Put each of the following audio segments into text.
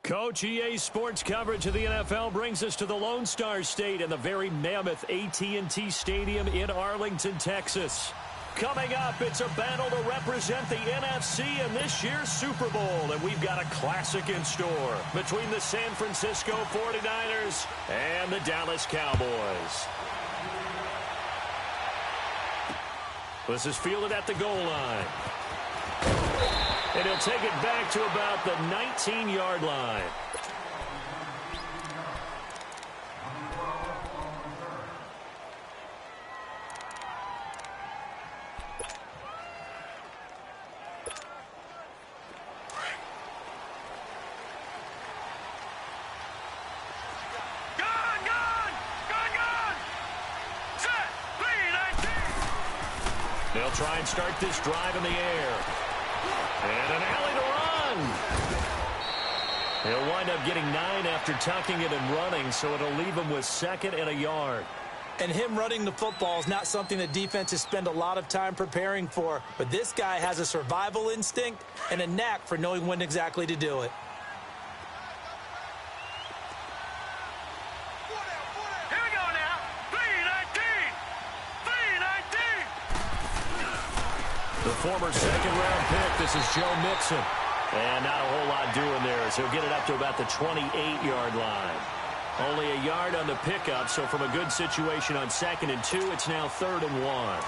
Coach, EA Sports coverage of the NFL brings us to the Lone Star State and the very mammoth AT&T Stadium in Arlington, Texas. Coming up, it's a battle to represent the NFC in this year's Super Bowl, and we've got a classic in store between the San Francisco 49ers and the Dallas Cowboys. This is fielded at the goal line. And he'll take it back to about the 19-yard line. They'll try and start this drive in the air. And an alley to run. He'll wind up getting 9 after tucking it and running, so it'll leave him with 2nd and a yard. And him running the football is not something that defenses spend a lot of time preparing for. But this guy has a survival instinct and a knack for knowing when exactly to do it. The former second-round pick, this is Joe Mixon. And not a whole lot doing there as he'll get it up to about the 28-yard line. Only a yard on the pickup, so from a good situation on 2nd and 2, it's now 3rd and 1.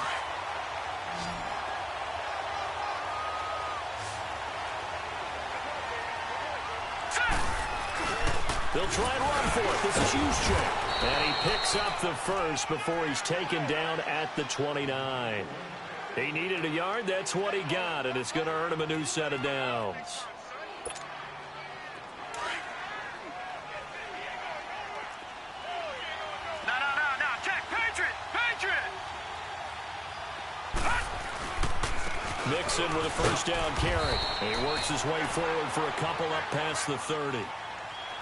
They'll try and run for it. This is Juszczyk. And he picks up the first before he's taken down at the 29. He needed a yard. That's what he got, and it's going to earn him a new set of downs. No. Check. Patriot. Mixon with a first down carry. And he works his way forward for a couple up past the 30.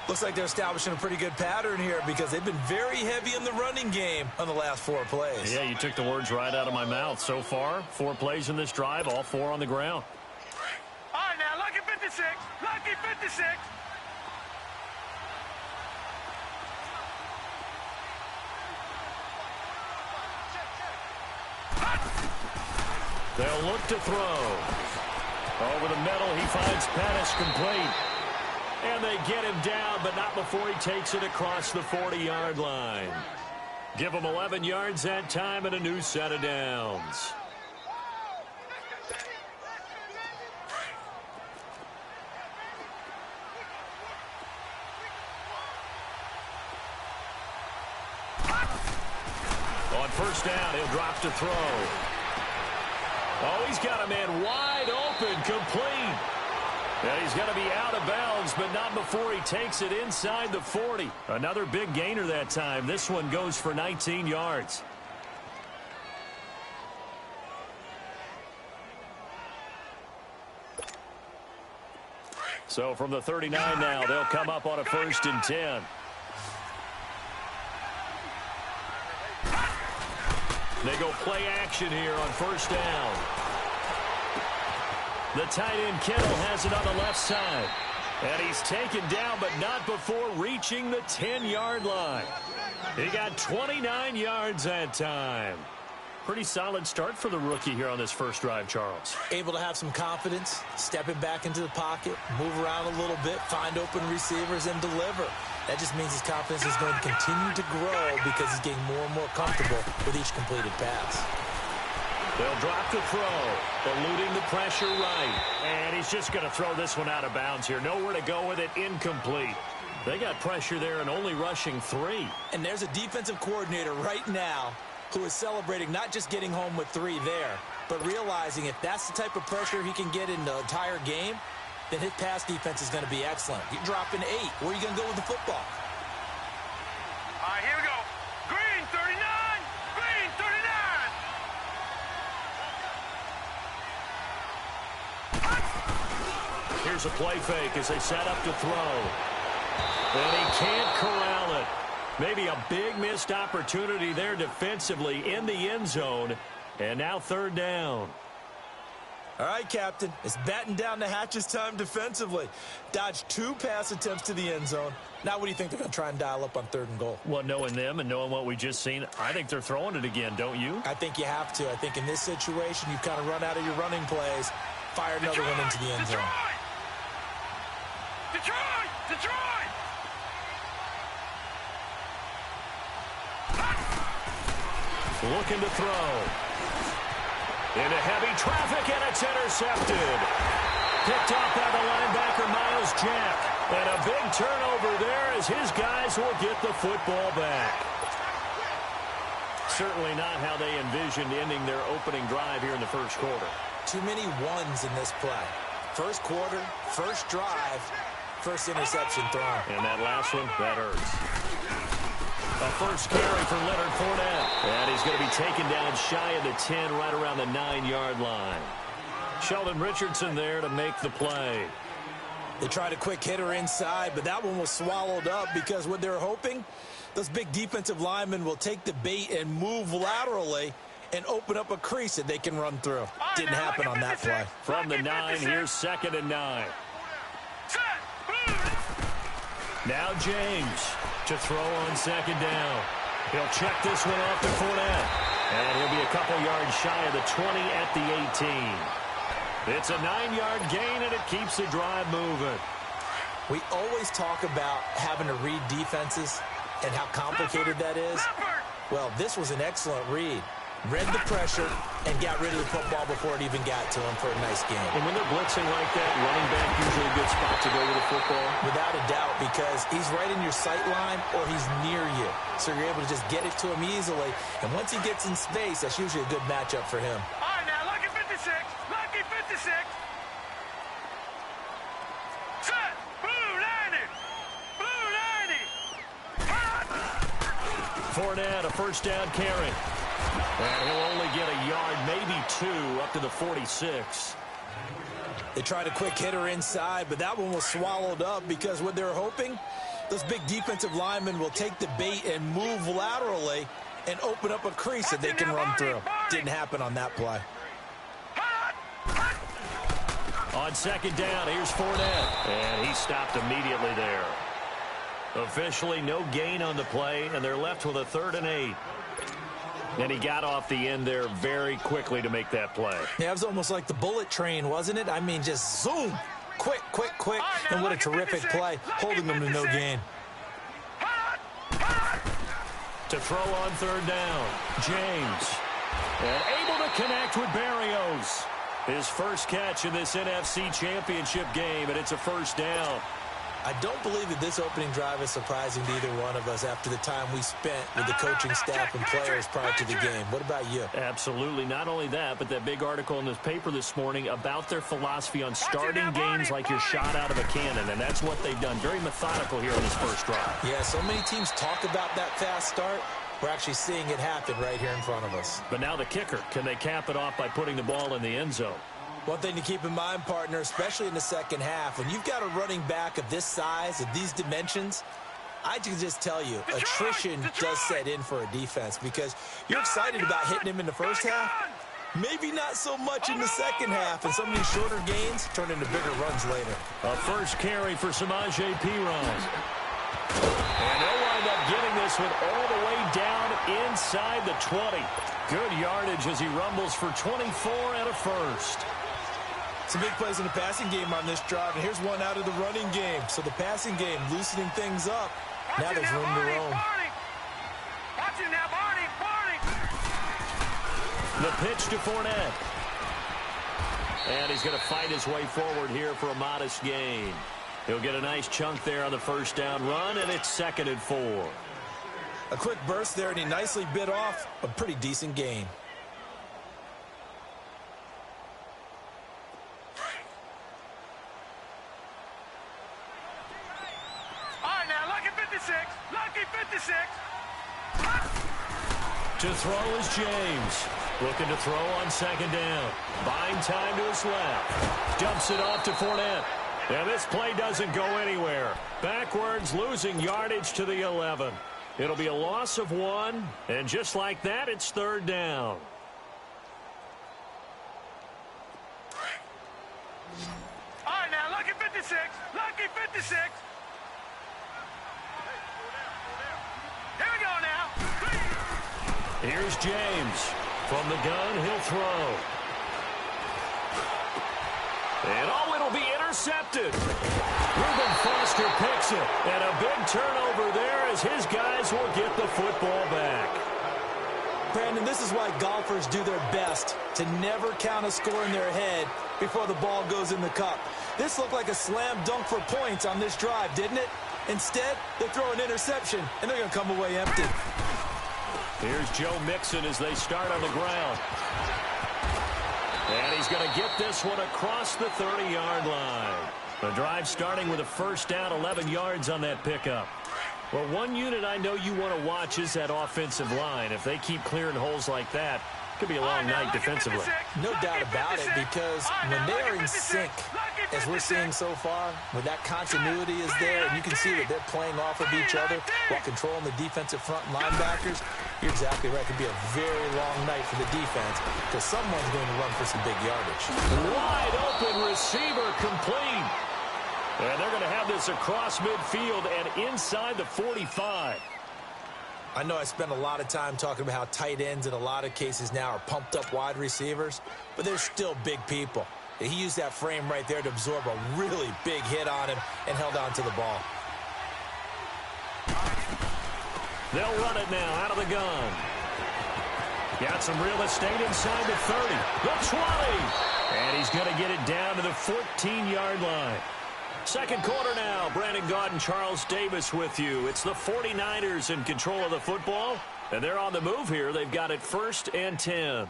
Looks like they're establishing a pretty good pattern here because they've been very heavy in the running game on the last 4 plays. Yeah, you took the words right out of my mouth. So far, 4 plays in this drive, all 4 on the ground. All right, now, lucky 56. Lucky 56. They'll look to throw. Over the middle, he finds Pettis complete. And they get him down, but not before he takes it across the 40-yard line. Give him 11 yards that time and a new set of downs. On first down, he'll drop to throw. Oh, he's got a man wide open, complete. And he's going to be out of bounds, but not before he takes it inside the 40. Another big gainer that time. This one goes for 19 yards. So from the 39 now, they'll come up on a 1st and 10. They go play action here on first down. The tight end Kittle has it on the left side. And he's taken down, but not before reaching the 10-yard line. He got 29 yards that time. Pretty solid start for the rookie here on this first drive, Charles. Able to have some confidence, stepping back into the pocket, move around a little bit, find open receivers, and deliver. That just means his confidence is going to continue to grow because he's getting more and more comfortable with each completed pass. They'll drop the throw, eluding the pressure right. And he's just going to throw this one out of bounds here. Nowhere to go with it, incomplete. They got pressure there and only rushing 3. And there's a defensive coordinator right now who is celebrating not just getting home with 3 there, but realizing if that's the type of pressure he can get in the entire game, then his pass defense is going to be excellent. You're dropping 8. Where are you going to go with the football? All right, here we go. Green, 39. Green, 39. Here's a play fake as they set up to throw. And he can't corral it. Maybe a big missed opportunity there defensively in the end zone. And now 3rd down. All right, Captain. It's batten down the hatches time defensively. Dodged 2 pass attempts to the end zone. Now what do you think they're going to try and dial up on 3rd and goal? Well, knowing them and knowing what we just seen, I think they're throwing it again, don't you? I think you have to. I think in this situation, you kind of run out of your running plays, fire another one into the end zone. Detroit! Detroit! Looking to throw. Into heavy traffic, and it's intercepted. Picked off by the linebacker, Miles Jack. And a big turnover there as his guys will get the football back. Certainly not how they envisioned ending their opening drive here in the first quarter. Too many ones in this play. First quarter, first drive, first interception thrown. And that last one, that hurts. A first carry for Leonard Fournette. And he's going to be taken down shy of the 10, right around the 9-yard line. Sheldon Richardson there to make the play. They tried a quick hitter inside, but that one was swallowed up because what they're hoping, those big defensive linemen will take the bait and move laterally and open up a crease that they can run through. Didn't happen on that play. From the 9, here's 2nd and 9. Now James to throw on 2nd down. He'll check this one off to Fournette. And he'll be a couple yards shy of the 20 at the 18. It's a 9-yard gain, and it keeps the drive moving. We always talk about having to read defenses and how complicated that is. Well, this was an excellent read. Read the pressure and got rid of the football before it even got to him for a nice game. And when they're blitzing like that, running back usually a good spot to go with the football. Without a doubt, because he's right in your sight line or he's near you. So you're able to just get it to him easily. And once he gets in space, that's usually a good matchup for him. All right, now, lucky 56. Lucky 56. Set. Blue 90. Blue 90. Fournette, a first down carry. And he'll only get a yard, maybe 2, up to the 46. They tried a quick hitter inside, but that one was swallowed up because what they're hoping, those big defensive linemen will take the bait and move laterally and open up a crease that they can run through. Didn't happen on that play. On 2nd down, here's Fournette. And he stopped immediately there. Officially, no gain on the play, and they're left with a 3rd and 8. And he got off the end there very quickly to make that play. Yeah, it was almost like the bullet train, wasn't it? I mean, just zoom. Quick, quick, quick. And what a terrific play, holding them to no gain. To throw on 3rd down, James. And able to connect with Berrios. His first catch in this NFC Championship game, and it's a first down. I don't believe that this opening drive is surprising to either one of us after the time we spent with the coaching staff and players prior to the game. What about you? Absolutely. Not only that, but that big article in this paper this morning about their philosophy on starting games like you're shot out of a cannon, and that's what they've done. Very methodical here in this first drive. Yeah, so many teams talk about that fast start. We're actually seeing it happen right here in front of us. But now the kicker. Can they cap it off by putting the ball in the end zone? One thing to keep in mind, partner, especially in the second half, when you've got a running back of this size, of these dimensions, I can just tell you, attrition does set in for a defense because you're excited about hitting him in the first half. Maybe not so much in the second half, and some of these shorter gains turn into bigger runs later. A first carry for Samaje Perine. And they'll wind up getting this one all the way down inside the 20. Good yardage as he rumbles for 24 and a first. Some big plays in the passing game on this drive, and here's one out of the running game. So the passing game loosening things up. Now there's room to roam. Watch it now, Barney. The pitch to Fournette. And he's going to fight his way forward here for a modest gain. He'll get a nice chunk there on the first down run, and it's 2nd and 4. A quick burst there, and he nicely bit off a pretty decent gain. Lucky 56. To throw is James. Looking to throw on 2nd down. Buying time to his left. Dumps it off to Fournette. And this play doesn't go anywhere. Backwards, losing yardage to the 11. It'll be a loss of 1. And just like that, it's 3rd down. All right, now, lucky 56. Lucky 56. Here we go now. Here's James. From the gun, he'll throw. And it'll be intercepted. Reuben Foster picks it. And a big turnover there as his guys will get the football back. Brandon, this is why golfers do their best to never count a score in their head before the ball goes in the cup. This looked like a slam dunk for points on this drive, didn't it? Instead, they throw an interception, and they're going to come away empty. Here's Joe Mixon as they start on the ground. And he's going to get this one across the 30-yard line. The drive starting with a first down, 11 yards on that pickup. Well, one unit I know you want to watch is that offensive line. If they keep clearing holes like that, it could be a long night defensively. No doubt about it, because when they are in sync, as we're seeing so far, when that continuity is there, and you can see that they're playing off of each other while controlling the defensive front linebackers, you're exactly right. It could be a very long night for the defense because someone's going to run for some big yardage. Wide open receiver complete. And they're going to have this across midfield and inside the 45. I know I spent a lot of time talking about how tight ends in a lot of cases now are pumped up wide receivers, but they're still big people. He used that frame right there to absorb a really big hit on him and held on to the ball. They'll run it now out of the gun. Got some real estate inside the 30, the 20. And he's going to get it down to the 14-yard line. Second quarter now. Brandon Gaudin, Charles Davis with you. It's the 49ers in control of the football, and they're on the move here. They've got it 1st and 10.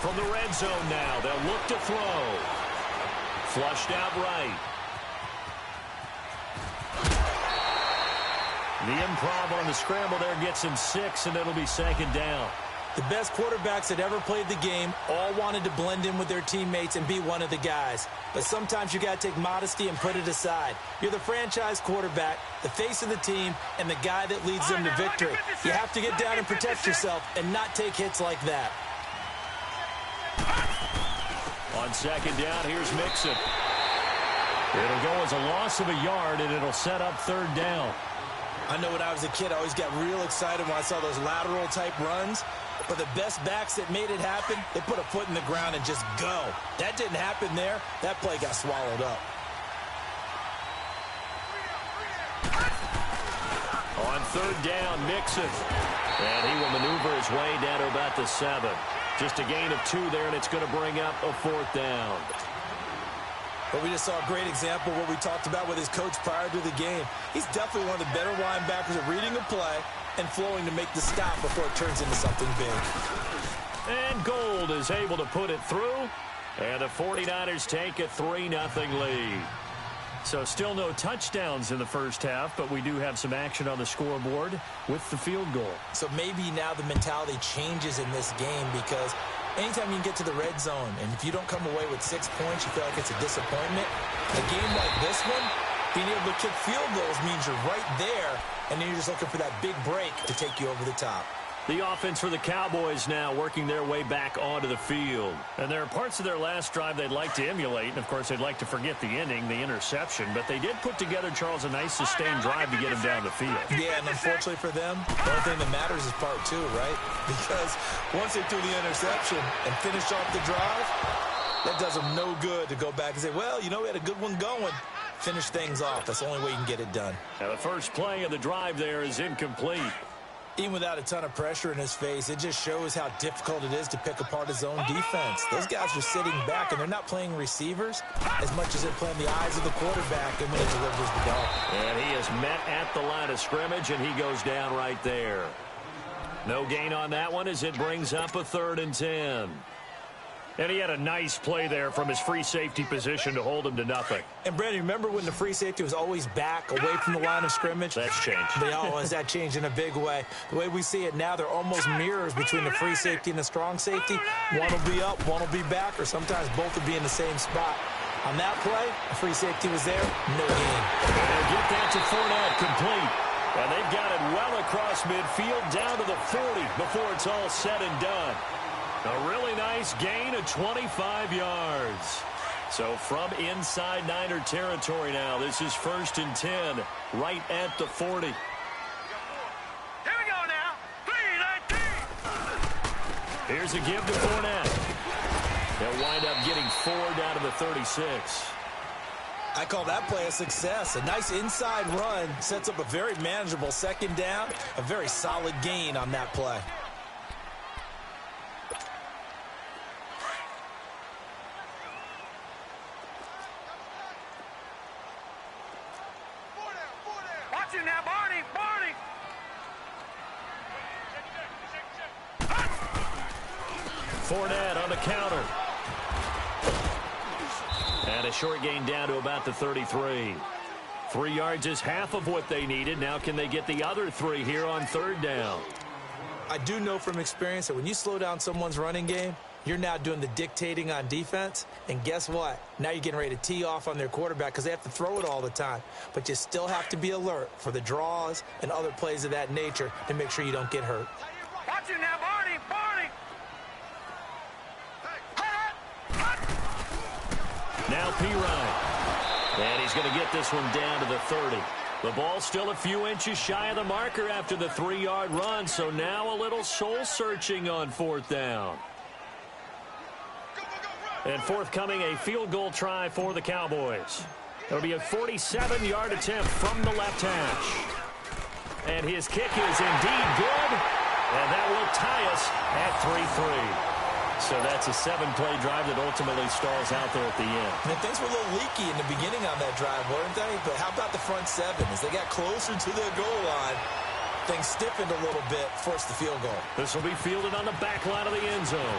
From the red zone now, they'll look to throw. Flushed out right. The improv on the scramble there gets him 6, and it'll be 2nd down. The best quarterbacks that ever played the game all wanted to blend in with their teammates and be one of the guys. But sometimes you got to take modesty and put it aside. You're the franchise quarterback, the face of the team, and the guy that leads them to victory. You have to get down and protect yourself and not take hits like that. On 2nd down, here's Mixon. It'll go as a loss of a yard, and it'll set up 3rd down. I know when I was a kid, I always got real excited when I saw those lateral-type runs. But the best backs that made it happen, they put a foot in the ground and just go. That didn't happen there. That play got swallowed up. On 3rd down, Mixon. And he will maneuver his way down to about the 7. Just a gain of 2 there, and it's going to bring up a 4th down. But we just saw a great example of what we talked about with his coach prior to the game. He's definitely one of the better linebackers at reading a play and flowing to make the stop before it turns into something big. And Gold is able to put it through, and the 49ers take a 3-0 lead. So still no touchdowns in the first half, but we do have some action on the scoreboard with the field goal. So maybe now the mentality changes in this game because anytime you can get to the red zone, and if you don't come away with 6 points, you feel like it's a disappointment. A game like this one, being able to kick field goals means you're right there, and then you're just looking for that big break to take you over the top. The offense for the Cowboys now working their way back onto the field. And there are parts of their last drive they'd like to emulate. And, of course, they'd like to forget the ending, the interception. But they did put together, Charles, a nice sustained drive to get him down the field. Yeah, and unfortunately for them, the only thing that matters is part 2, right? Because once they threw the interception and finished off the drive, that does them no good to go back and say, well, you know, we had a good one going. Finish things off. That's the only way you can get it done. Now, the first play of the drive there is incomplete. Even without a ton of pressure in his face, it just shows how difficult it is to pick apart his own defense. Those guys are sitting back, and they're not playing receivers as much as they're playing the eyes of the quarterback and when he delivers the ball. And he is met at the line of scrimmage, and he goes down right there. No gain on that one as it brings up a 3rd and 10. And he had a nice play there from his free safety position to hold him to nothing. And, Brandon, remember when the free safety was always back away from the line of scrimmage? That's changed. That changed in a big way. The way we see it now, they're almost mirrors between the free safety and the strong safety. One will be up, one will be back, or sometimes both will be in the same spot. On that play, the free safety was there, no gain. And get that to Fournette, complete. And they've got it well across midfield, down to the 40 before it's all said and done. A really nice gain of 25 yards. So from inside Niner territory now, this is 1st and 10, right at the 40. Here we go now. 3-19. Here's a give to Fournette. They'll wind up getting 4 down to the 36. I call that play a success. A nice inside run sets up a very manageable 2nd down. A very solid gain on that play. Watch it now, Barney. Barney. Fournette on the counter. And a short gain down to about the 33. 3 yards is half of what they needed. Now can they get the other 3 here on 3rd down? I do know from experience that when you slow down someone's running game, you're now doing the dictating on defense. And guess what? Now you're getting ready to tee off on their quarterback because they have to throw it all the time. But you still have to be alert for the draws and other plays of that nature to make sure you don't get hurt. Watch it now, Barney. Barney. Now Pirine. And he's going to get this one down to the 30. The ball's still a few inches shy of the marker after the 3-yard run, so now a little soul-searching on 4th down. And forthcoming, a field goal try for the Cowboys. It'll be a 47-yard attempt from the left hash. And his kick is indeed good, and that will tie us at 3-3. So that's a 7-play drive that ultimately stalls out there at the end. And things were a little leaky in the beginning on that drive, weren't they? But how about the front 7? As they got closer to the goal line, things stiffened a little bit, forced the field goal. This will be fielded on the back line of the end zone.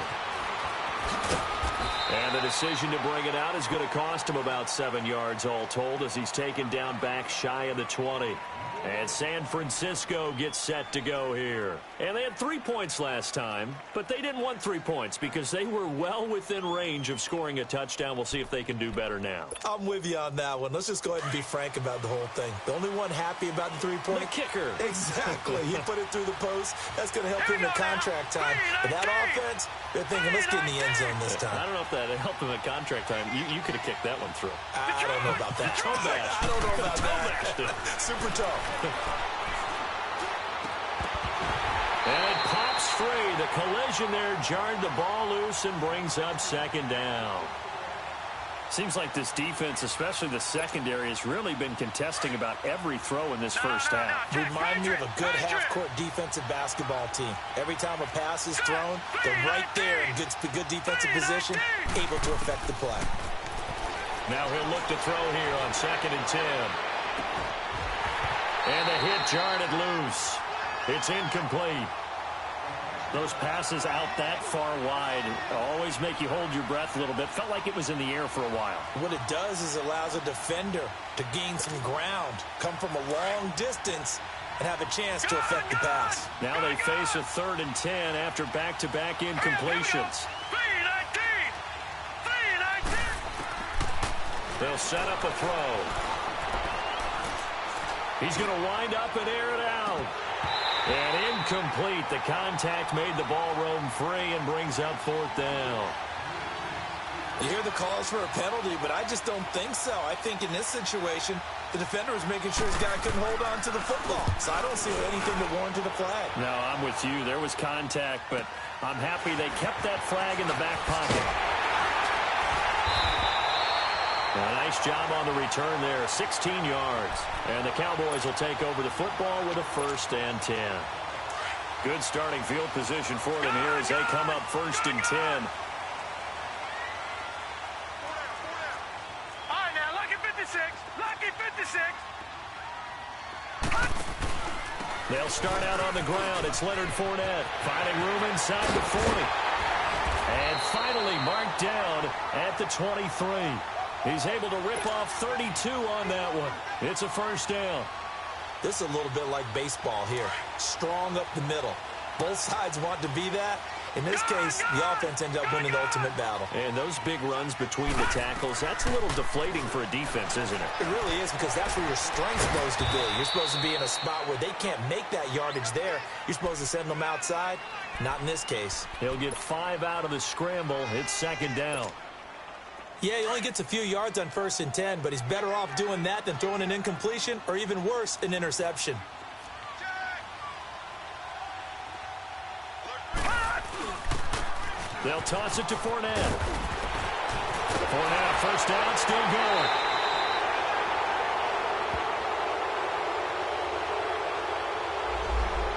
And the decision to bring it out is going to cost him about 7 yards all told as he's taken down back shy of the 20. And San Francisco gets set to go here. And they had 3 points last time, but they didn't want 3 points because they were well within range of scoring a touchdown. We'll see if they can do better now. I'm with you on that one. Let's just go ahead and be frank about the whole thing. The only one happy about the 3-point. The kicker. Exactly. He put it through the post. That's going to help him in contract time. But that offense, they're thinking, let's get in the end zone this time. I don't know if that helped him at contract time. You could have kicked that one through. I don't know about that. I don't know about that. Super tough. And it pops free. The collision there jarred the ball loose and brings up 2nd down. Seems like this defense, especially the secondary, has really been contesting about every throw in this first half. Remind me of a good half-court defensive basketball team. Every time a pass is thrown, they're right there in good defensive position, able to affect the play. Now he'll look to throw here on 2nd and 10. And the hit jarred it loose. It's incomplete. Those passes out that far wide always make you hold your breath a little bit. Felt like it was in the air for a while. What it does is allows a defender to gain some ground, come from a long distance, and have a chance to affect the pass. Now they face a 3rd and 10 after back-to-back incompletions. 3-19. They'll set up a throw. He's going to wind up and air it out. And incomplete. The contact made the ball roam free and brings up 4th down. You hear the calls for a penalty, but I just don't think so. I think in this situation, the defender was making sure his guy couldn't hold on to the football. So I don't see anything that warranted a flag. No, I'm with you. There was contact, but I'm happy they kept that flag in the back pocket. A nice job on the return there, 16 yards. And the Cowboys will take over the football with a 1st and 10. Good starting field position for them here as they come up 1st and 10. All right, now, lucky 56. Lucky 56. They'll start out on the ground. It's Leonard Fournette finding room inside the 40. And finally marked down at the 23. He's able to rip off 32 on that one. It's a first down. This is a little bit like baseball here. Strong up the middle. Both sides want to be that. In this case, the offense ends up winning the ultimate battle. And those big runs between the tackles, that's a little deflating for a defense, isn't it? It really is, because that's where your strength's supposed to be. You're supposed to be in a spot where they can't make that yardage there. You're supposed to send them outside. Not in this case. He'll get 5 out of the scramble. It's second down. Yeah, he only gets a few yards on 1st and 10, but he's better off doing that than throwing an incompletion, or even worse, an interception. They'll toss it to Fournette. Fournette, first down, still going.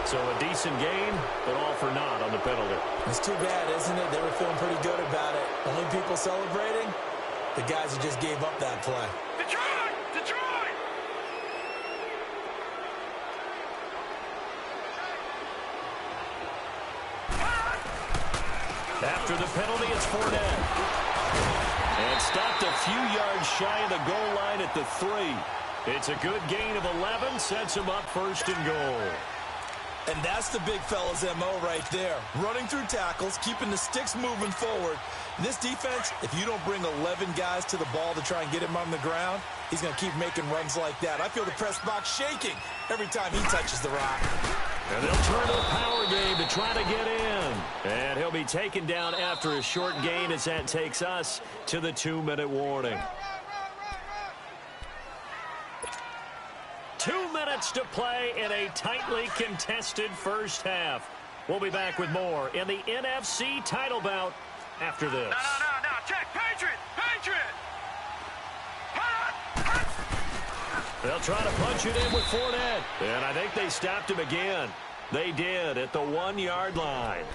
So a decent gain, but all for naught on the penalty. It's too bad, isn't it? They were feeling pretty good about it. Only people celebrating? The guys who just gave up that play. Detroit! Detroit! After the penalty, it's Fournette. And stopped a few yards shy of the goal line at the 3. It's a good gain of 11, sets him up first and goal. And that's the big fella's MO right there. Running through tackles, keeping the sticks moving forward. This defense, if you don't bring 11 guys to the ball to try and get him on the ground, he's going to keep making runs like that. I feel the press box shaking every time he touches the rock. And they'll turn to a power game to try to get in. And he'll be taken down after a short gain as that takes us to the 2-minute warning. 2 minutes to play in a tightly contested first half. We'll be back with more in the NFC title bout after this. No. Check. Patriot! Patriot! They'll try to punch it in with Fournette. And I think they stopped him again. They did at the 1-yard line.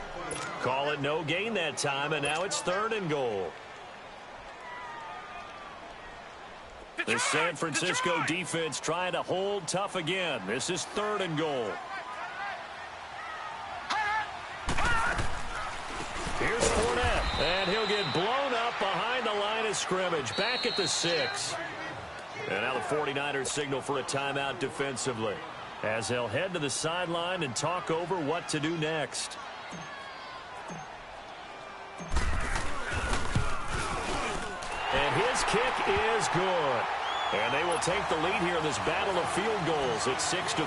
Call it no gain that time, and now it's 3rd and goal. The San Francisco defense trying to hold tough again. This is 3rd and goal. Here's Fournette, and he'll get blown up behind the line of scrimmage. Back at the 6. And now the 49ers signal for a timeout defensively, as they'll head to the sideline and talk over what to do next. And his kick is good. And they will take the lead here in this battle of field goals at 6-3.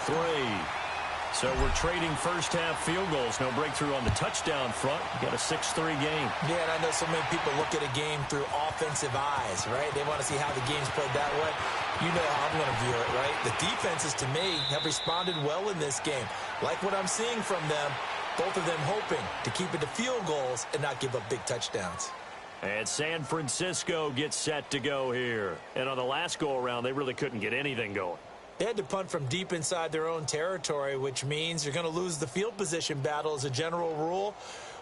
So we're trading first-half field goals. No breakthrough on the touchdown front. We've got a 6-3 game. Yeah, and I know so many people look at a game through offensive eyes, right? They want to see how the game's played that way. You know how I'm going to view it, right? The defenses, to me, have responded well in this game. Like what I'm seeing from them, both of them hoping to keep it to field goals and not give up big touchdowns. And San Francisco gets set to go here. And on the last go-around, they really couldn't get anything going. They had to punt from deep inside their own territory, which means you're going to lose the field position battle as a general rule.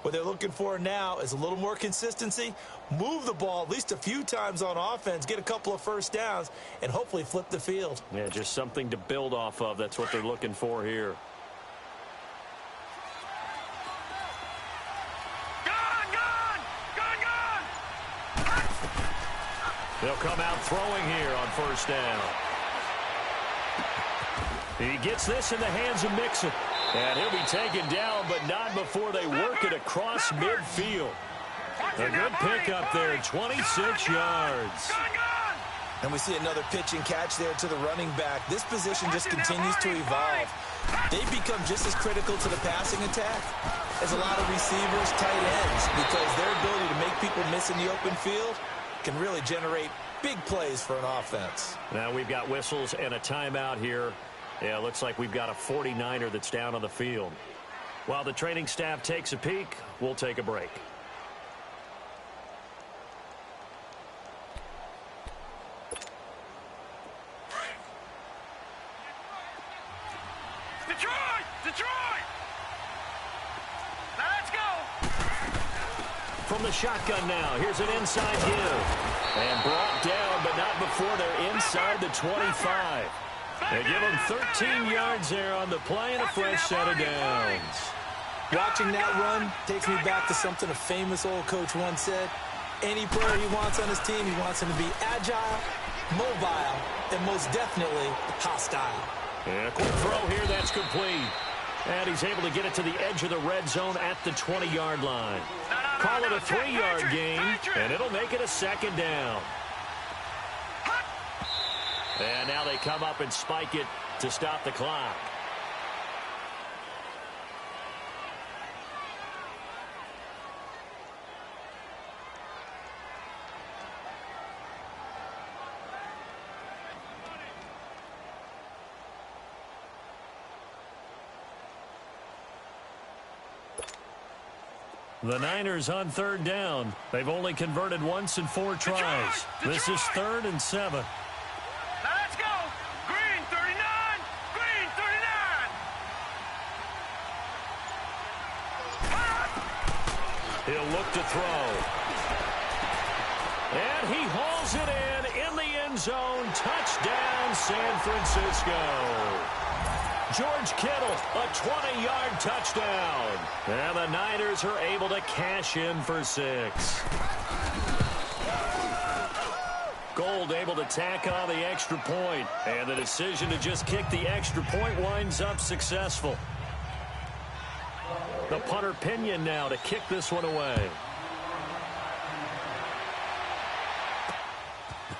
What they're looking for now is a little more consistency, move the ball at least a few times on offense, get a couple of first downs, and hopefully flip the field. Yeah, just something to build off of. That's what they're looking for here. They'll come out throwing here on first down. He gets this in the hands of Mixon. And he'll be taken down, but not before they work it across midfield. A good pickup there, 26 yards. And we see another pitch and catch there to the running back. This position just continues to evolve. They become just as critical to the passing attack as a lot of receivers, tight ends, because their ability to make people miss in the open field can really generate big plays for an offense. Now we've got whistles and a timeout here. Yeah, looks like we've got a 49er that's down on the field. While the training staff takes a peek, we'll take a break. Detroit! Detroit! Now let's go! From the shotgun now, here's an inside give. And brought down, but not before they're inside the 25. They give them 13 yards there on the play and a fresh set of downs. Watching that run takes me back to something a famous old coach once said. Any player he wants on his team, he wants him to be agile, mobile, and most definitely hostile. And a quick throw here, that's complete. And he's able to get it to the edge of the red zone at the 20-yard line. Call it a 3-yard gain, and it'll make it a second down. And now they come up and spike it to stop the clock. The Niners on third down. They've only converted once in 4 tries. This is 3rd and 7. Now let's go. Green 39. Green 39. He'll look to throw. And he hauls it in the end zone. Touchdown, San Francisco. George Kittle, a 20-yard touchdown. And the Niners are able to cash in for 6. Gold able to tack on the extra point. And the decision to just kick the extra point winds up successful. The punter Pinion now to kick this one away.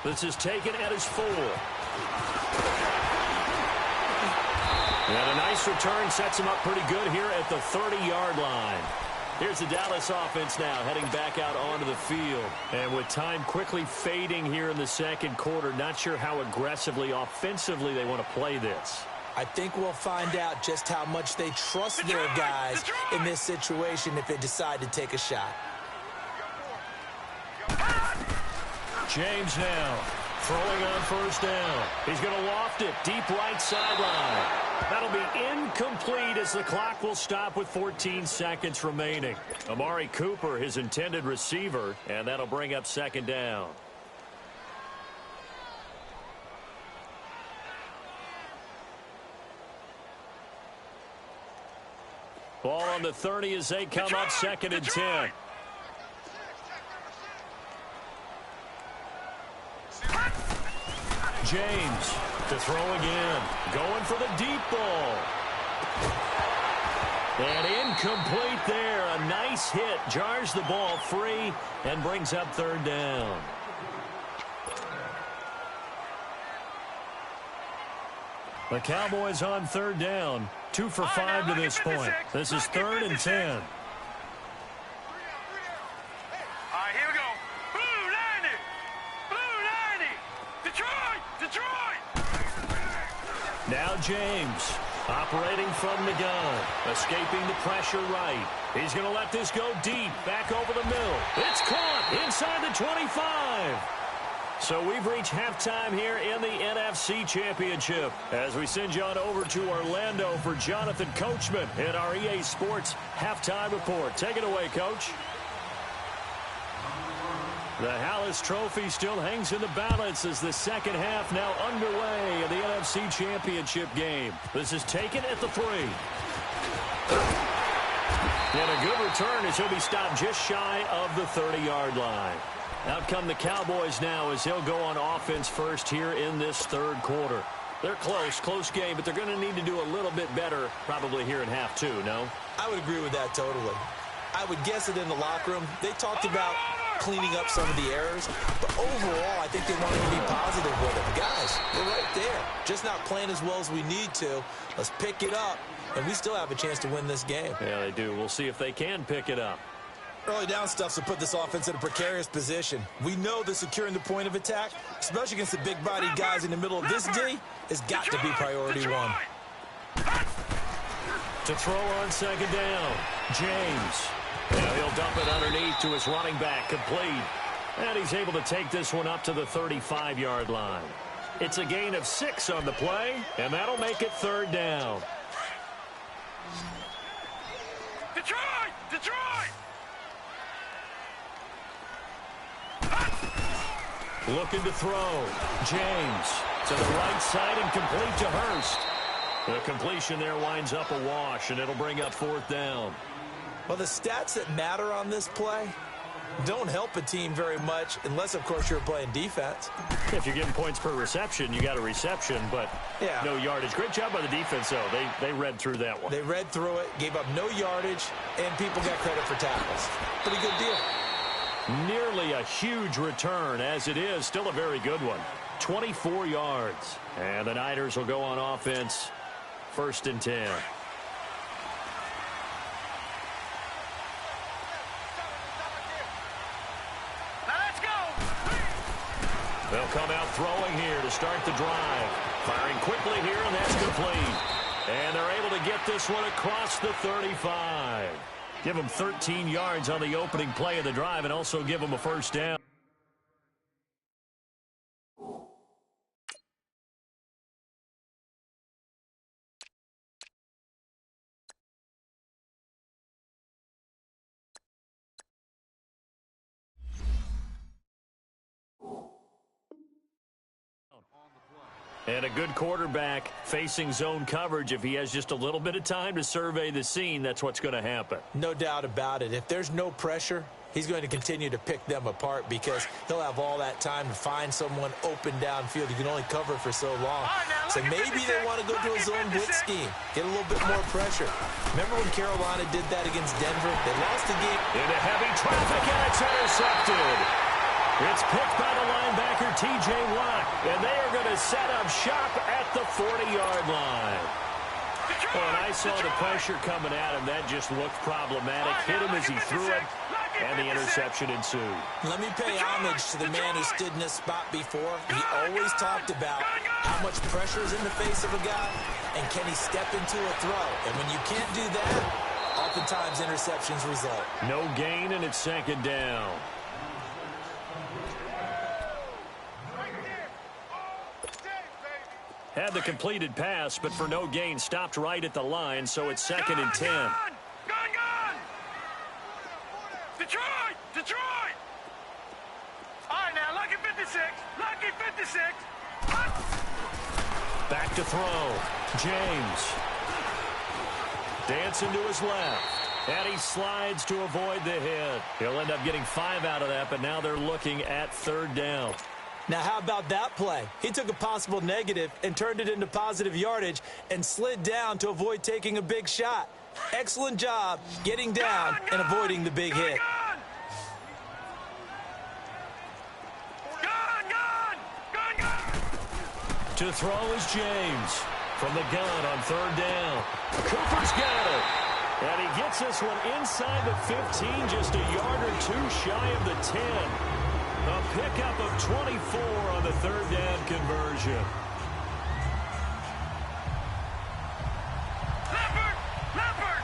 This is taken at his 4. And a nice return sets him up pretty good here at the 30-yard line. Here's the Dallas offense now heading back out onto the field. And with time quickly fading here in the second quarter, not sure how aggressively, offensively they want to play this. I think we'll find out just how much they trust their guys in this situation if they decide to take a shot. James now throwing on first down. He's going to loft it deep right sideline. That'll be incomplete as the clock will stop with 14 seconds remaining. Amari Cooper, his intended receiver, and that'll bring up second down. Ball on the 30 as they come up 2nd and 10. James to throw again. Going for the deep ball. And incomplete there. A nice hit. Jars the ball free and brings up 3rd down. The Cowboys on 3rd down. 2 for 5 to this point. This is 3rd and 10. All right, here we go. Blue 90. Blue 90. Detroit. Detroit. Now James operating from the gun. Escaping the pressure right. He's going to let this go deep. Back over the middle. It's caught inside the 25. So we've reached halftime here in the NFC Championship as we send you on over to Orlando for Jonathan Coachman in our EA Sports Halftime Report. Take it away, Coach. The Hallis Trophy still hangs in the balance as the second half now underway in the NFC Championship game. This is taken at the 3. And a good return as he'll be stopped just shy of the 30-yard line. Out come the Cowboys now as they'll go on offense first here in this 3rd quarter. They're close game, but they're going to need to do a little bit better probably here in half 2, no? I would agree with that totally. I would guess that in the locker room, they talked about cleaning up some of the errors, but overall, I think they wanted to be positive with it. Guys, we're right there. Just not playing as well as we need to. Let's pick it up, and we still have a chance to win this game. Yeah, they do. We'll see if they can pick it up. Early down stuff will put this offense in a precarious position. We know that securing the point of attack, especially against the big-bodied guys in the middle of this D, has got to be priority 1. To throw on 2nd down, James. Now he'll dump it underneath to his running back, complete. And he's able to take this one up to the 35-yard line. It's a gain of 6 on the play, and that'll make it 3rd down. Detroit! Detroit! Looking to throw. James to the right side and complete to Hurst. The completion there winds up a wash, and it'll bring up 4th down. Well, the stats that matter on this play don't help a team very much unless, of course, you're playing defense. If you're getting points per reception, you got a reception, but no yardage. Great job by the defense, though. They read through that one. They read through it, gave up no yardage, and people got credit for tackles. Pretty good deal. Nearly a huge return, as it is. Still a very good one. 24 yards. And the Niners will go on offense. 1st and 10. They'll come out throwing here to start the drive. Firing quickly here, and that's complete. And they're able to get this one across the 35. Give them 13 yards on the opening play of the drive and also give them a 1st down. And a good quarterback facing zone coverage. If he has just a little bit of time to survey the scene, that's what's going to happen. No doubt about it. If there's no pressure, he's going to continue to pick them apart because he'll have all that time to find someone open downfield. He can only cover for so long. So maybe they want to go to a zone blitz scheme, get a little bit more pressure. Remember when Carolina did that against Denver? They lost the game. Into heavy traffic, and it's intercepted. It's picked by the linebacker, T.J. Watt, and they are going to set up shop at the 40-yard line. When I saw the pressure coming at him, that just looked problematic. Hit him as he threw it, and the interception ensued. Let me pay homage to the man who stood in this spot before. He always talked about how much pressure is in the face of a guy, and can he step into a throw. And when you can't do that, oftentimes interceptions result. No gain, and it's 2nd down. Had the completed pass, but for no gain, stopped right at the line, so it's 2nd and 10. Gone! Detroit! Detroit! All right, now, lucky 56. Lucky 56. Back to throw. James. Dancing to his left. And he slides to avoid the hit. He'll end up getting 5 out of that, but now they're looking at 3rd down. Now, how about that play? He took a possible negative and turned it into positive yardage and slid down to avoid taking a big shot. Excellent job getting down and avoiding the big hit. To throw is James. From the gun on 3rd down. Cooper's got it. And he gets this one inside the 15, just a yard or 2 shy of the 10. A pickup of 24 on the 3rd down conversion. Leopard! Over! Leopard!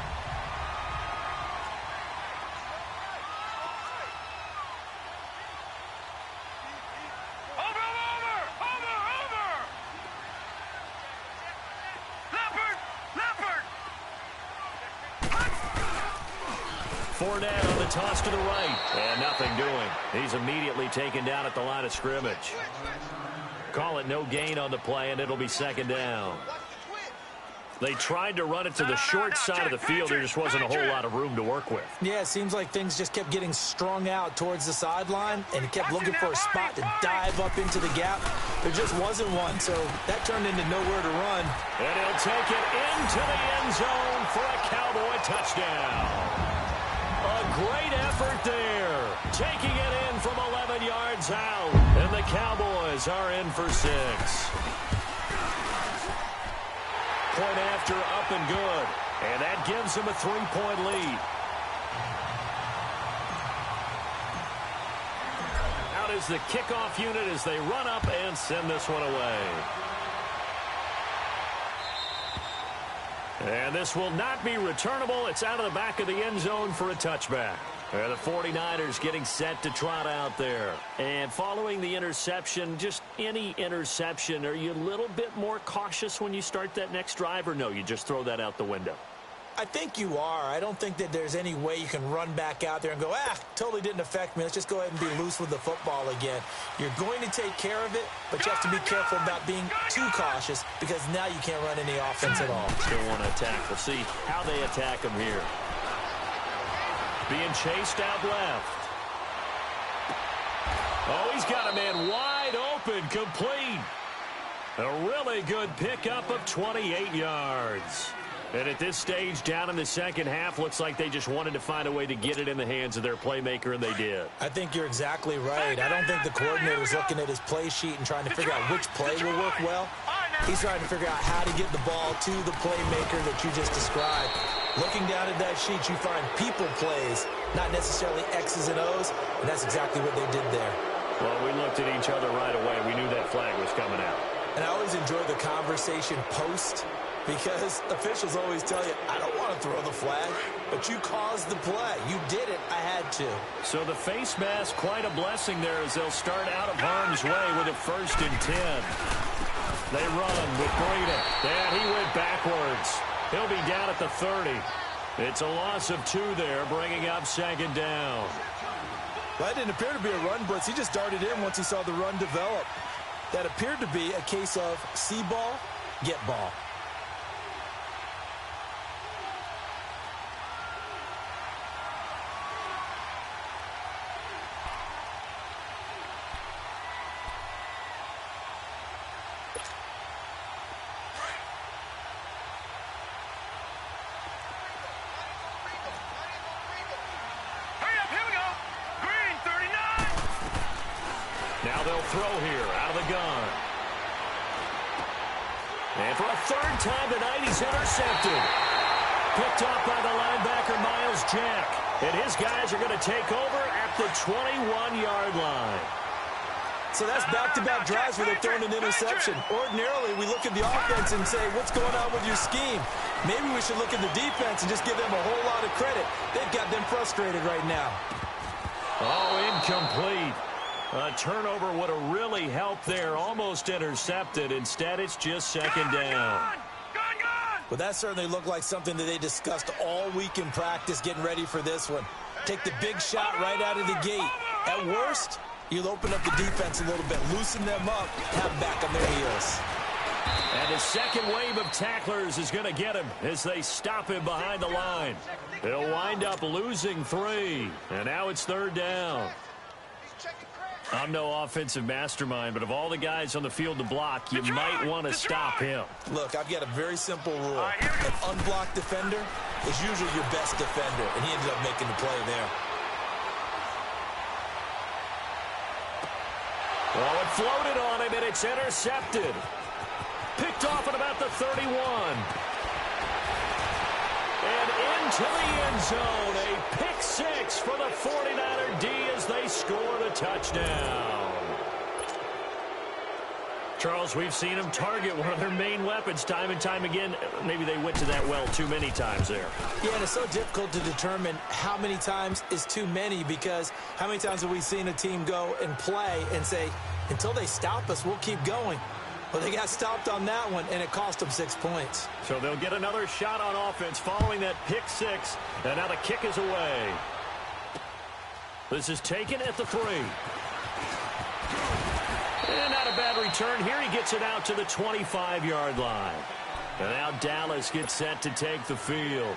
Fournette on the toss to the right. And nothing doing. He's immediately taken down at the line of scrimmage. Call it no gain on the play, and it'll be 2nd down. They tried to run it to the short side of the field. There just wasn't a whole lot of room to work with. Yeah, it seems like things just kept getting strung out towards the sideline, and he kept looking for a spot to dive up into the gap. There just wasn't one, so that turned into nowhere to run. And he'll take it into the end zone for a Cowboy touchdown. A great effort there. Taking it in from 11 yards out. And the Cowboys are in for 6. Point after, up and good. And that gives them a 3-point lead. Out is the kickoff unit as they run up and send this one away. And this will not be returnable. It's out of the back of the end zone for a touchback. The 49ers getting set to trot out there. And following the interception, just any interception, are you a little bit more cautious when you start that next drive, or no, you just throw that out the window? I think you are. I don't think that there's any way you can run back out there and go, totally didn't affect me. Let's just go ahead and be loose with the football again. You're going to take care of it, but you have to be careful about being too cautious because now you can't run any offense at all. Still want to attack. We'll see how they attack them here. being chased out left. Oh, he's got a man wide open, complete. A really good pickup of 28 yards. And at this stage, down in the second half, looks like they just wanted to find a way to get it in the hands of their playmaker, and they did. I think you're exactly right. I don't think the coordinator was looking at his play sheet and trying to figure out which play will work well. He's trying to figure out how to get the ball to the playmaker that you just described. Looking down at that sheet, you find people plays, not necessarily X's and O's, and that's exactly what they did there. Well, we looked at each other right away. We knew that flag was coming out. And I always enjoy the conversation post, because officials always tell you, I don't want to throw the flag, but you caused the play. You did it. I had to. So the face mask, quite a blessing there as they'll start out of harm's way with a 1st and 10. They run with Breida. And he went backwards. He'll be down at the 30. It's a loss of 2 there, bringing up 2nd down. Well, that didn't appear to be a run blitz. He just darted in once he saw the run develop. That appeared to be a case of see ball, get ball. Now they'll throw here out of the gun. And for a 3rd time tonight, he's intercepted. Picked off by the linebacker, Miles Jack. And his guys are going to take over at the 21-yard line. So that's back-to-back drives where they're throwing an interception. Ordinarily, we look at the offense and say, what's going on with your scheme? Maybe we should look at the defense and just give them a whole lot of credit. They've got them frustrated right now. Oh, incomplete. A turnover would have really helped there. Almost intercepted. Instead, it's just 2nd down. Well, that certainly looked like something that they discussed all week in practice getting ready for this one. Take the big shot right out of the gate. At worst, you'll open up the defense a little bit, loosen them up, have them back on their heels. And his second wave of tacklers is going to get him as they stop him behind the line. They'll wind up losing 3. And now it's 3rd down. I'm no offensive mastermind, but of all the guys on the field to block, you might want to stop him. Look, I've got a very simple rule. An unblocked defender is usually your best defender, and he ended up making the play there. Well, it floated on him, and it's intercepted. Picked off at about the 31. And into the end zone, a pick 6 for the 49er D as they score the touchdown. Charles, we've seen them target one of their main weapons time and time again. Maybe they went to that well too many times there. Yeah, and it's so difficult to determine how many times is too many, because how many times have we seen a team go and play and say, until they stop us, we'll keep going. Well, they got stopped on that one, and it cost them 6 points. So they'll get another shot on offense following that pick 6, and now the kick is away. This is taken at the 3. And not a bad return here. He gets it out to the 25-yard line. And now Dallas gets set to take the field.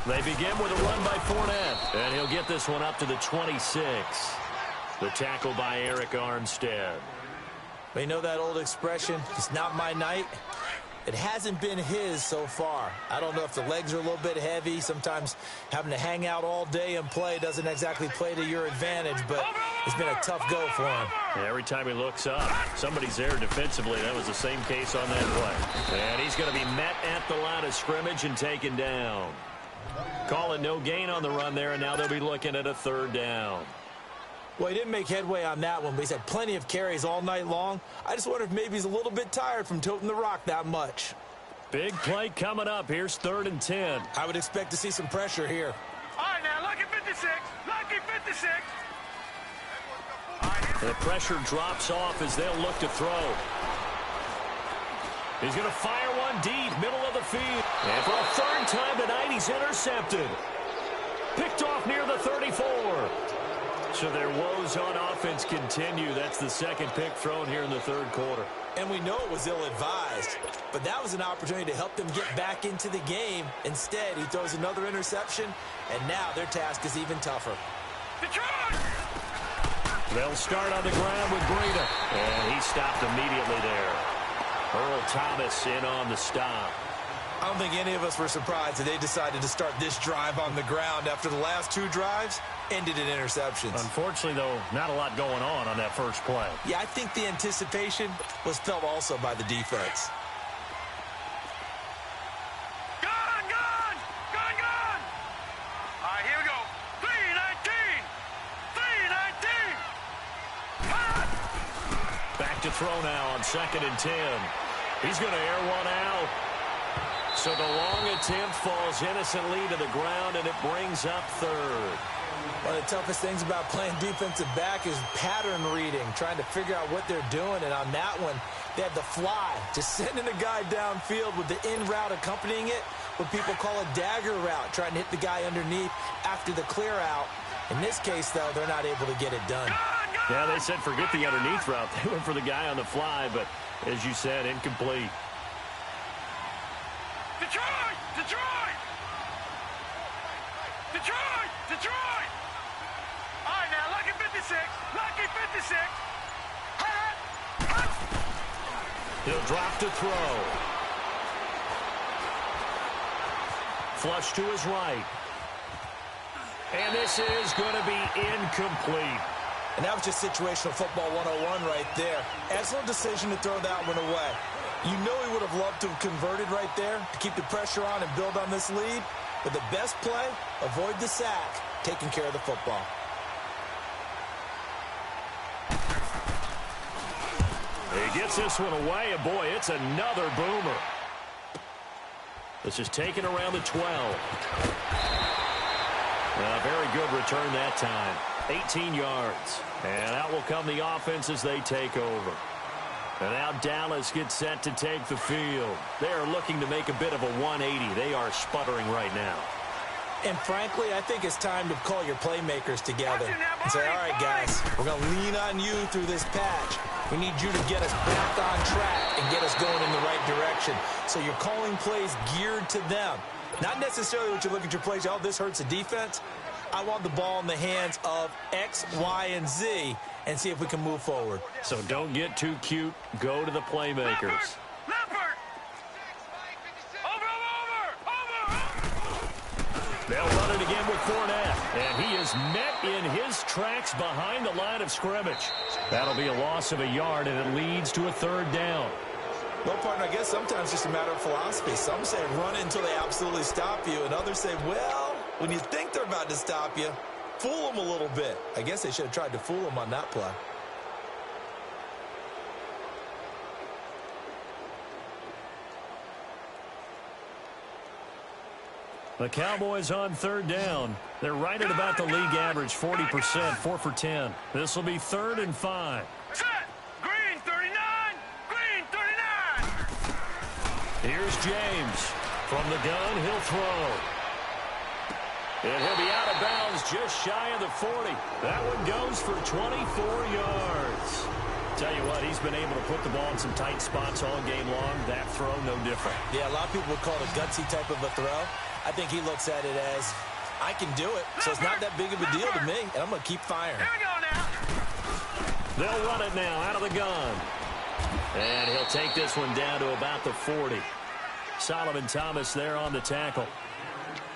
They begin with a run by Fournette, and he'll get this one up to the 26. The tackle by Eric Armstead. You know that old expression, it's not my night? It hasn't been his so far. I don't know if the legs are a little bit heavy. Sometimes having to hang out all day and play doesn't exactly play to your advantage, but it's been a tough go for him. Yeah, every time he looks up, somebody's there defensively. That was the same case on that play. And he's going to be met at the line of scrimmage and taken down. Calling no gain on the run there, and now they'll be looking at a 3rd down. Well, he didn't make headway on that one, but he's had plenty of carries all night long. I just wonder if maybe he's a little bit tired from toting the rock that much. Big play coming up. Here's 3rd and 10. I would expect to see some pressure here. All right, now, lucky 56. Lucky 56. The pressure drops off as they'll look to throw. He's going to fire one deep, middle of the field. And for a third time tonight, he's intercepted. Picked off near the 34. So their woes on offense continue. That's the second pick thrown here in the third quarter. And we know it was ill-advised, but that was an opportunity to help them get back into the game. Instead, he throws another interception, and now their task is even tougher. Detroit! They'll start on the ground with Breida. And he stopped immediately there. Earl Thomas in on the stop. I don't think any of us were surprised that they decided to start this drive on the ground after the last two drives ended in interceptions. Unfortunately, though, not a lot going on that first play. Yeah, I think the anticipation was felt also by the defense. Gun! Gun! Gun! Gun! All right, here we go. 3-19! 3-19! Back to throw now on 2nd and 10. He's going to air one out. So the long attempt falls innocently to the ground, and it brings up third. One of the toughest things about playing defensive back is pattern reading, trying to figure out what they're doing. And on that one, they had the fly, just sending a guy downfield with the in route accompanying it, what people call a dagger route, trying to hit the guy underneath after the clear out. In this case, though, they're not able to get it done. Yeah, they said forget the underneath route. They went for the guy on the fly, but as you said, incomplete. Detroit! Detroit! Detroit! Detroit! All right, now, lucky 56. Lucky 56. Hot! Hot! He'll drop to throw. Flush to his right. And this is going to be incomplete. And that was just situational football 101 right there. Excellent decision to throw that one away. You know he would have loved to have converted right there to keep the pressure on and build on this lead. But the best play, avoid the sack, taking care of the football. He gets this one away, and boy, it's another boomer. This is taken around the 12. A very good return that time. 18 yards. And out will come the offense as they take over. And now Dallas gets set to take the field. They are looking to make a bit of a 180. They are sputtering right now. And frankly, I think it's time to call your playmakers together and say, all right, guys, we're going to lean on you through this patch. We need you to get us back on track and get us going in the right direction. So you're calling plays geared to them. Not necessarily what you look at your plays, oh, this hurts the defense. I want the ball in the hands of X, Y, and Z and see if we can move forward. So don't get too cute. Go to the playmakers. Leopard! Over! They'll run it again with Fournette. And he is met in his tracks behind the line of scrimmage. That'll be a loss of a yard, and it leads to a third down. Well, partner, I guess sometimes it's just a matter of philosophy. Some say run until they absolutely stop you, and others say, well, when you think they're about to stop you, fool them a little bit. I guess they should have tried to fool them on that play. The Cowboys on third down. They're right at about the league average, 40%, 4 for 10. This will be 3rd and 5. Set! Green 39! Green 39! Here's James. From the gun, he'll throw. And he'll be out of bounds just shy of the 40. That one goes for 24 yards. Tell you what, he's been able to put the ball in some tight spots all game long. That throw, no different. Yeah, a lot of people would call it a gutsy type of a throw. I think he looks at it as, I can do it, so it's not that big of a deal to me, and I'm going to keep firing. Here we go now. They'll run it now out of the gun. And he'll take this one down to about the 40. Solomon Thomas there on the tackle.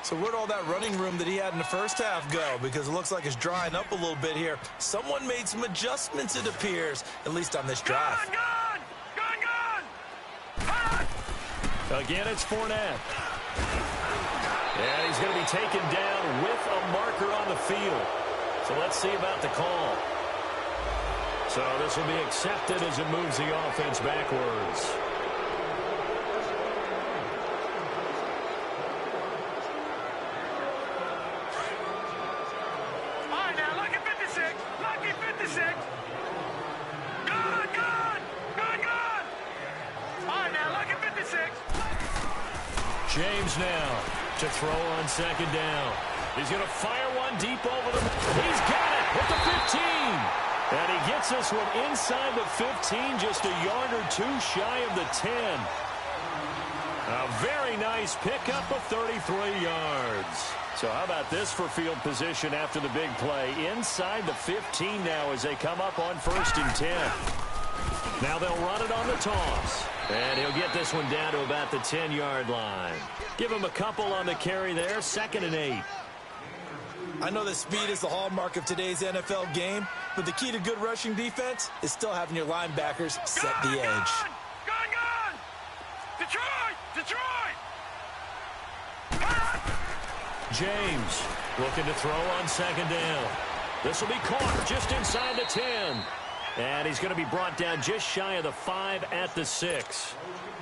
So where'd all that running room that he had in the first half go? Because it looks like it's drying up a little bit here. Someone made some adjustments, it appears, at least on this drive. Gun! Gun! Gun! Hot! Again, it's Fournette. And he's going to be taken down with a marker on the field. So let's see about the call. So this will be accepted as it moves the offense backwards. All right, now, lucky 56. Lucky 56. Gun! Gun! Gun! Gun! All right, now, lucky 56. James now to throw on second down. He's going to fire one deep over the... He's got it at the 15. And he gets this one inside the 15, just a yard or two shy of the 10. A very nice pickup of 33 yards. So how about this for field position after the big play? Inside the 15 now as they come up on 1st and 10. Now they'll run it on the toss. And he'll get this one down to about the 10-yard line. Give him a couple on the carry there, 2nd and 8. I know that speed is the hallmark of today's NFL game, but the key to good rushing defense is still having your linebackers set the edge. Gone! Detroit! James looking to throw on 2nd down. This will be caught just inside the 10. And he's going to be brought down just shy of the 5 at the 6.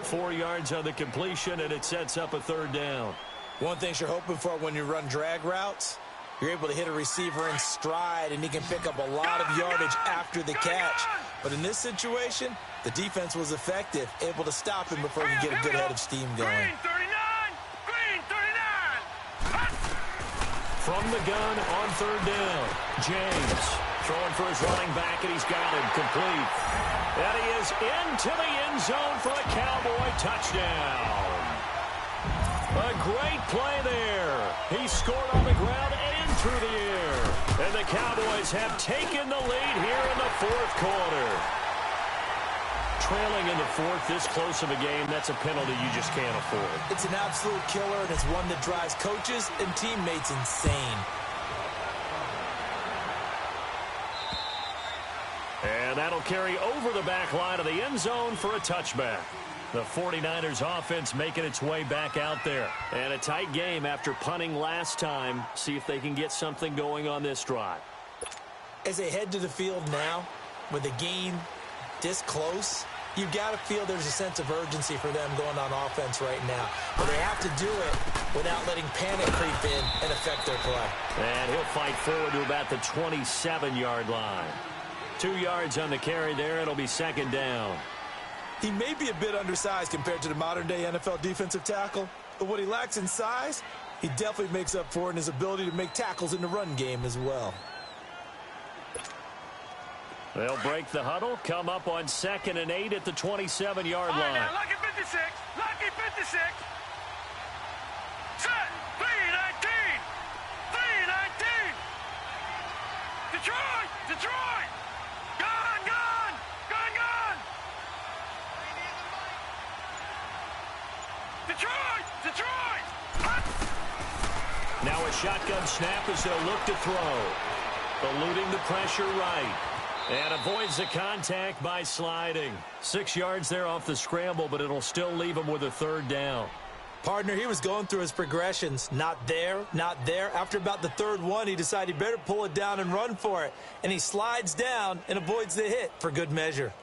4 yards on the completion, and it sets up a 3rd down. One thing you're hoping for when you run drag routes, you're able to hit a receiver in stride, and he can pick up a lot of yardage after the catch. But in this situation, the defense was effective, able to stop him before he could get a good head of steam going. Green 39! From the gun on 3rd down, James throwing for his running back, and he's got him complete. And he is into the end zone for a Cowboy touchdown. A great play there. He scored on the ground and through the air. And the Cowboys have taken the lead here in the 4th quarter. Trailing in the 4th, this close of a game, that's a penalty you just can't afford. It's an absolute killer, and it's one that drives coaches and teammates insane. And that'll carry over the back line of the end zone for a touchback. The 49ers offense making its way back out there. And a tight game after punting last time. See if they can get something going on this drive. As they head to the field now, with the game this close, you've got to feel there's a sense of urgency for them going on offense right now. But they have to do it without letting panic creep in and affect their play. And he'll fight forward to about the 27-yard line. 2 yards on the carry there. It'll be 2nd down. He may be a bit undersized compared to the modern-day NFL defensive tackle, but what he lacks in size, he definitely makes up for in his ability to make tackles in the run game as well. They'll break the huddle, come up on 2nd and 8 at the 27-yard line. Now, lucky 56. Lucky 56. Set. 319. 319. Detroit. Gone. Detroit. Now a shotgun snap as they'll look to throw. Eluding the pressure right. And avoids the contact by sliding. 6 yards there off the scramble, but it'll still leave him with a 3rd down. Partner, he was going through his progressions. Not there. After about the 3rd one, he decided he better pull it down and run for it. And he slides down and avoids the hit for good measure.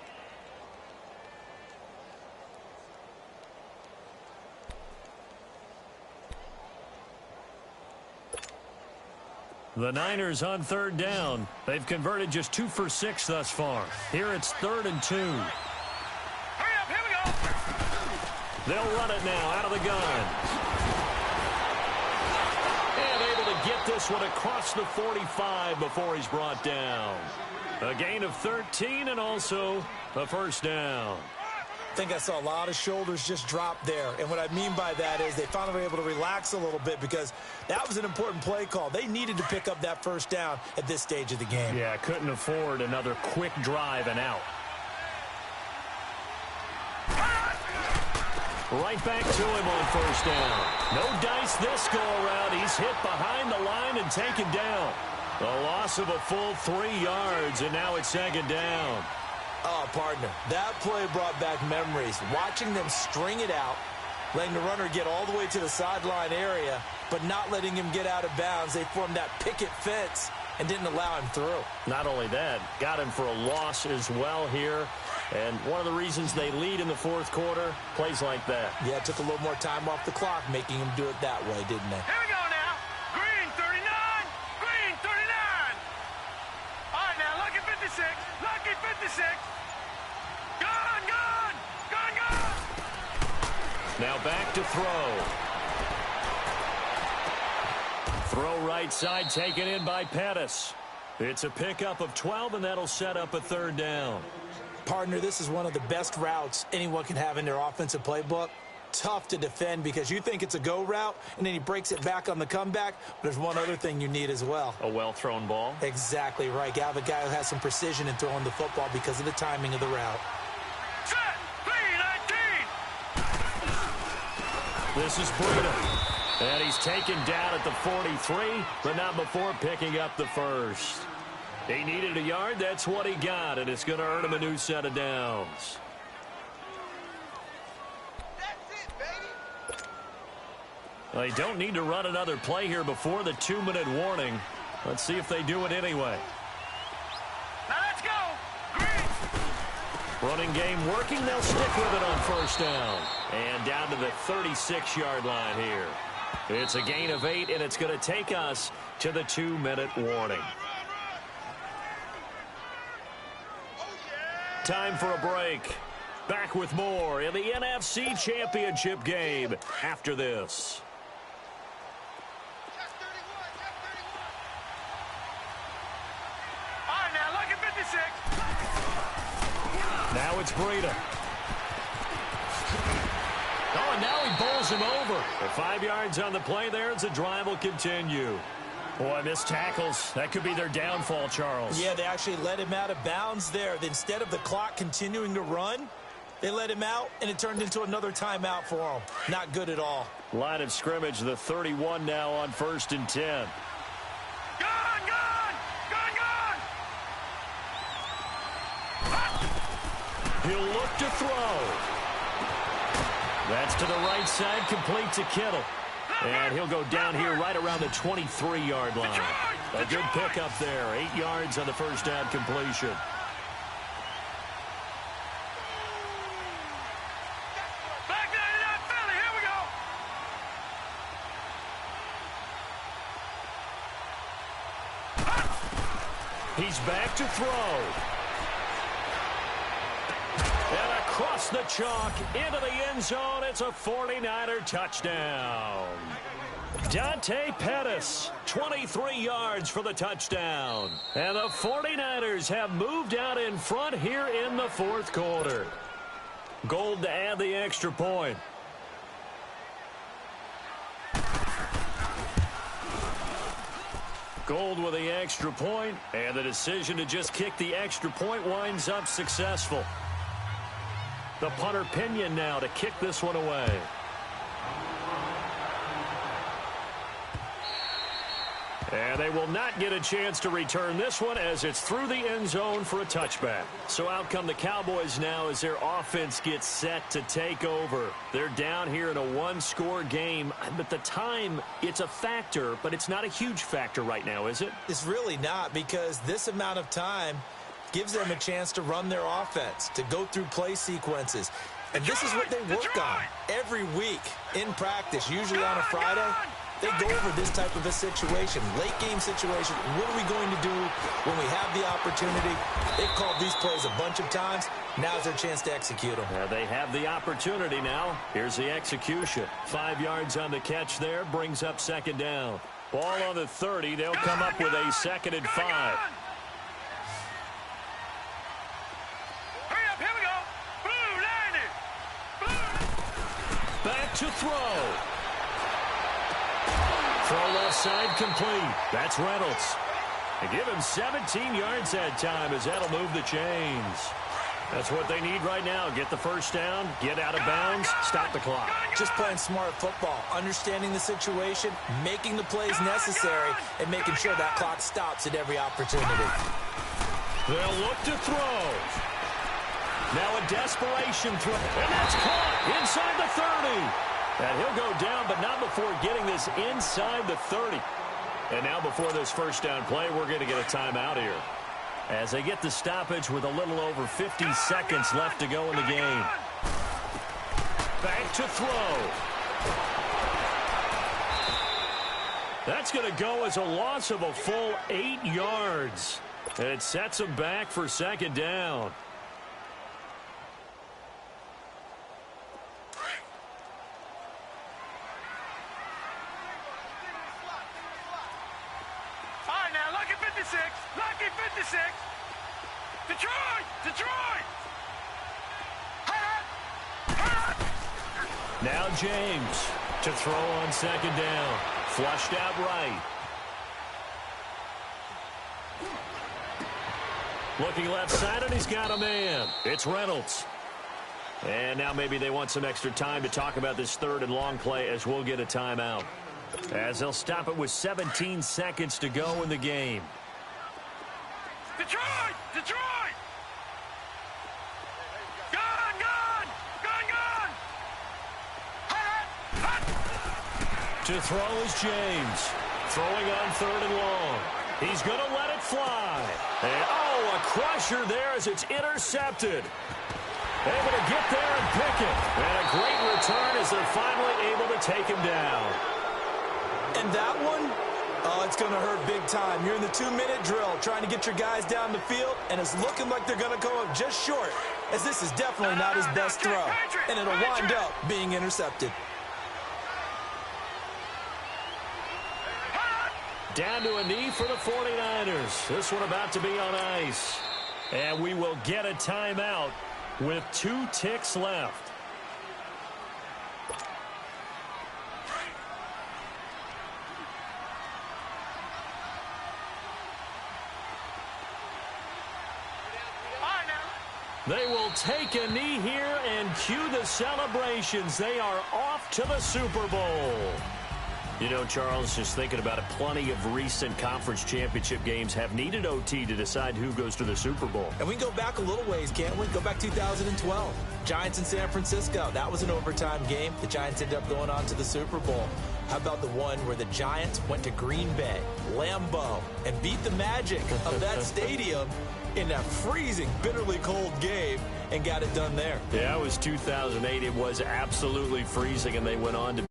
The Niners on 3rd down. They've converted just 2 for 6 thus far. Here it's 3rd and 2. Hurry up, here we go. They'll run it now out of the gun. And able to get this one across the 45 before he's brought down. A gain of 13 and also a 1st down. I think I saw a lot of shoulders just drop there. And what I mean by that is they finally were able to relax a little bit because that was an important play call. They needed to pick up that 1st down at this stage of the game. Yeah, couldn't afford another quick drive and out. Right back to him on 1st down. No dice this go around. He's hit behind the line and taken down. The loss of a full 3 yards, and now it's 2nd down. Oh, partner, that play brought back memories. Watching them string it out, letting the runner get all the way to the sideline area, but not letting him get out of bounds. They formed that picket fence and didn't allow him through. Not only that, got him for a loss as well here. And one of the reasons they lead in the 4th quarter, plays like that. Yeah, it took a little more time off the clock, making him do it that way, didn't they? Here we go now. Green 39. Green 39. All right, now, lucky 56. Lucky 56. Gone. Now back to throw. Throw right side taken in by Pettis. It's a pickup of 12, and that'll set up a third down. Partner, this is one of the best routes anyone can have in their offensive playbook. Tough to defend because you think it's a go route, and then he breaks it back on the comeback. But there's one other thing you need as well. A well-thrown ball? Exactly right. You have a guy who has some precision in throwing the football because of the timing of the route. Set. B-19. This is Breida. And he's taken down at the 43, but not before picking up the first. He needed a yard. That's what he got, and it's going to earn him a new set of downs. They don't need to run another play here before the 2-minute warning. Let's see if they do it anyway. Now let's go. Green. Running game working. They'll stick with it on first down. And down to the 36-yard line here. It's a gain of 8, and it's going to take us to the 2-minute warning. Time for a break. Back with more in the NFC Championship game after this. All right, now look at 56. Now it's Breida. Oh, and now he bowls him over. The 5 yards on the play there as the drive will continue. Boy, missed tackles. That could be their downfall, Charles. Yeah, they actually let him out of bounds there. Instead of the clock continuing to run, they let him out, and it turned into another timeout for him. Not good at all. Line of scrimmage, the 31 now on 1st and 10. Gun, gun, gun, gun. He'll look to throw. That's to the right side, complete to Kittle. And he'll go down here right around the 23-yard line. A good pickup there. 8 yards on the first down completion. Back to that Philly. Here we go. He's back to throw. And across the chalk into the end zone. It's a 49er touchdown. Dante Pettis, 23 yards for the touchdown. And the 49ers have moved out in front here in the 4th quarter. Gold to add the extra point. Gold with the extra point, and the decision to just kick the extra point winds up successful. The punter Pinion now to kick this one away. And they will not get a chance to return this one as it's through the end zone for a touchback. So out come the Cowboys now as their offense gets set to take over. They're down here in a 1-score game. But the time, it's a factor, but it's not a huge factor right now, is it? It's really not, because this amount of time gives them a chance to run their offense, to go through play sequences. And this is what they work on every week in practice, usually on a Friday. They go over this type of a situation, late game situation. What are we going to do when we have the opportunity? They've called these plays a bunch of times. Now's their chance to execute them. Yeah, they have the opportunity now. Here's the execution. 5 yards on the catch there, brings up second down. Ball on the 30. They'll come up with a 2nd and 5. Hurry up, here we go. Blue, 90. Blue. Back to throw. Throw left side complete. That's Reynolds. They give him 17 yards that time as that'll move the chains. That's what they need right now. Get the first down, get out of bounds, stop the clock. Just playing smart football, understanding the situation, making the plays necessary, and making sure that clock stops at every opportunity. They'll look to throw. Now a desperation throw. And that's caught inside the 30. And he'll go down, but not before getting this inside the 30. And now before this first down play, we're going to get a timeout here. As they get the stoppage with a little over 50 seconds left to go in the game. Back to throw. That's going to go as a loss of a full 8 yards. And it sets them back for second down. 56. Lucky 56. Detroit! Detroit! Now James to throw on second down. Flushed out right. Looking left side, and he's got a man. It's Reynolds. And now maybe they want some extra time to talk about this third and long play as we'll get a timeout. As they'll stop it with 17 seconds to go in the game. Detroit! Detroit! Gone! Gone! Gone! Gone! To throw is James. Throwing on third and long. He's going to let it fly. And, oh, a crusher there as it's intercepted. Able to get there and pick it. And a great return as they're finally able to take him down. And that one, oh, it's going to hurt big time. You're in the 2-minute drill trying to get your guys down the field, and it's looking like they're going to go up just short, as this is definitely not his best throw. And it'll wind up being intercepted. Down to a knee for the 49ers. This one about to be on ice. And we will get a timeout with 2 ticks left. They will take a knee here and cue the celebrations. They are off to the Super Bowl. You know, Charles, just thinking about it, plenty of recent conference championship games have needed OT to decide who goes to the Super Bowl. And we can go back a little ways, can't we? Go back 2012. Giants in San Francisco. That was an overtime game. The Giants ended up going on to the Super Bowl. How about the one where the Giants went to Green Bay, Lambeau, and beat the magic of that stadium in that freezing, bitterly cold game and got it done there? Yeah, it was 2008. It was absolutely freezing, and they went on to